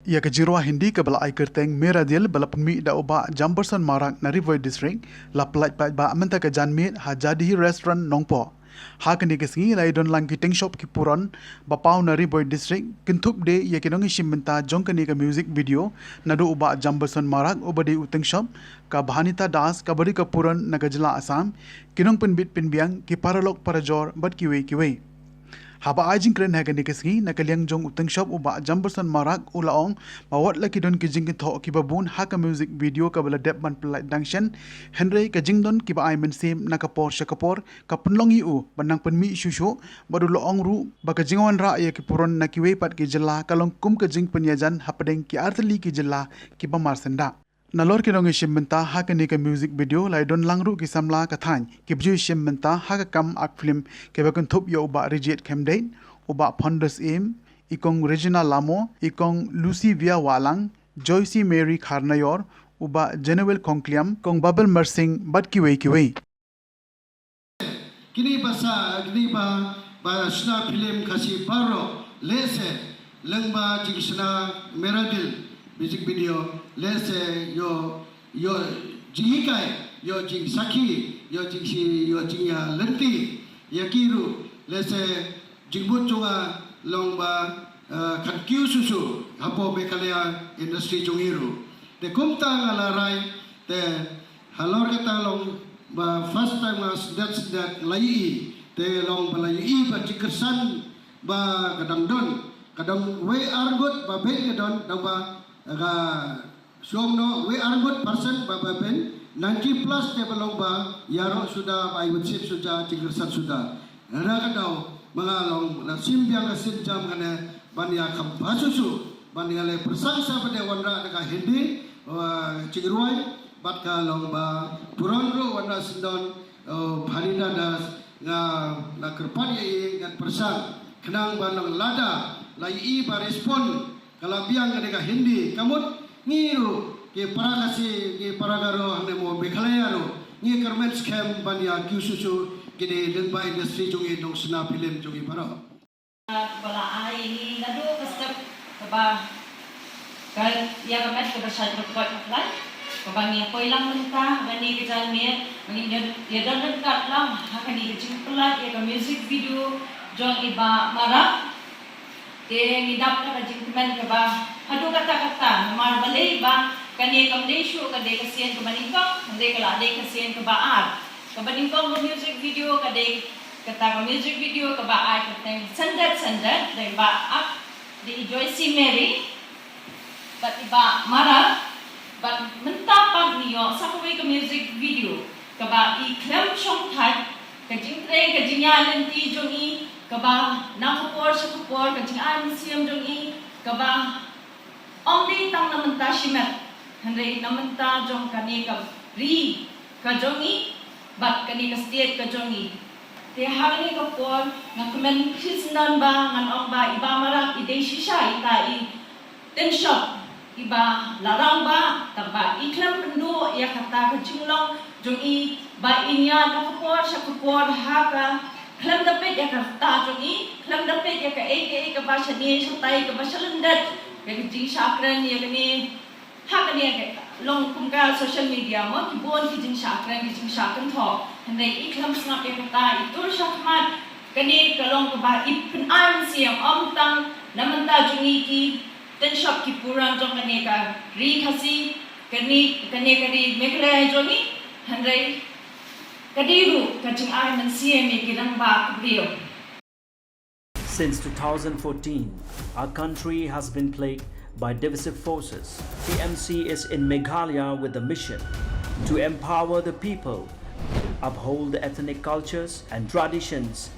Ia ke jirwa hindi ke bala kyrteng mera diel bala pynmih da uba Jembarson Marak na River District la pelat ba menta ke janmit ha jadi restaurant Mawphor. Ha kini ke singi lai don lang kiteng shop ki puron ba pau na River District kintup de ia kinongi shimenta jong kini ke music video na do uba Jembarson Marak uba de uteng shop ka bahanita das ka bari ka puron na gajla Assam kinong pinbit pinbiang ki paralok parajor bat kiwe. Haba ajing keren haga nikasgi nakaliang jong uteng shop uba Jembarson Marak ulaong mawat laki don kijing kitho kibabun haka music video kabala depman pelai dangshan Henry kajing don kiba ai mensim nakapor syakapor kapunlong yu banang pynmih syusyu badu loong ru bakajingawan ra ya kipuron nakiwe pat ki jela kalong kum kajing penyajan hapadeng ki artali ki jela kiba marsenda Nalor kinong ishimenta haka nika music video lai don langru ki samla kathany ki bju ishimenta haka kam ak film ke bakun thup yo uba rigid camdate uba Pondus aim ikong Regina Lamo ikong Lucy Via Walang Joyce Mary Kharnayor uba Genuel Concliam kong Babel Mersing bat kiwe kini ba sna film kasi paro lese lengba jingsna meradil music video lese yo jingikai yo jing saki yo jingsi yo jingya lenti yakiru lese jingbut chunga longba khankyu susu hapo bekalaya industry jungiru de kumta ngalarai te halor kata long ba first time as that lai te long balai ba jikersan ba kadang we are good ba be kadon ba we are good person baba ben 90 plus develop ba yaro sudah by worship sudah jinggersan sudah ada kadau mengalong na simbiang kasin jam kana bania kampasusu bania le persangsa pada wandra dekat hindi jingrwai bat kalong ba puronro wandra sindon bharina das na kerpan ye ngan persang kenang banang lada lai ba respon kalau biang dekat hindi kamut ngiru ke paragasi ke paragaro hande mo bekhalayaro ngi kermen scam bania kyususu gede lengba industry jungi dong sna film jungi paro bala ai ni nadu kastap ba kal ya gamet ke bersat berkuat lai Pabang koi lang mentah, gani ke jalmir, gani ya dan dekat lang, hakani ke cimpelat, ya ke music video, jong iba marak, te ngidap na kajing teman ke ba, hadu kata-kata, namar balay ba, kani kamdesyo, kade kasiyan ke maningkong, kade kalade kasiyan ke baat, ke maningkong ke music video, kade kata ke music video ke baat, kata sandat, dan baat, di Joyce Mary, bat iba marak, but mentapag niyo sa kuwi ka music video kaba i-clam siyong tag kajing tren kajing yalan ti jong i kaba nakapor sa kapor kajing amin siyam jong i kaba omdi tang namanta shimet handay namanta jong kani ka ri ka jong i bat kani ka state ka jong i te hangni kapor nga kumen hisnan ba ngan ong ba iba marak ide shisha ita i ten shop iba larang ba taba iklam pendu ya kata kecilong jong i ba inya nakapor sa kapor haka klam dapet ya kata jong i klam dapet ya ka eke ka ba sa ni sa tay ka ba sa landat ka jing sakran ya kani haka ni ka long kumka social media mo kibon ki jing sakran tho handay iklam snap ya kata itur sakmat kani kalong ka ba ipin an siam omtang namanta jong i ki ten shop ki puran jong kane ka ri khasi kani meklay jongi handai kadiru kaching ai man CMA kidang ba brio. Since 2014, our country has been plagued by divisive forces. TMC is in Meghalaya with the mission to empower the people, uphold the ethnic cultures and traditions,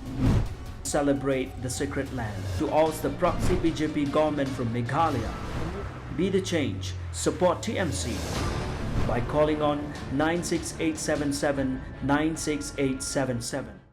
celebrate the sacred land. To oust the proxy BJP government from Meghalaya, be the change, support TMC by calling on 96877 96877.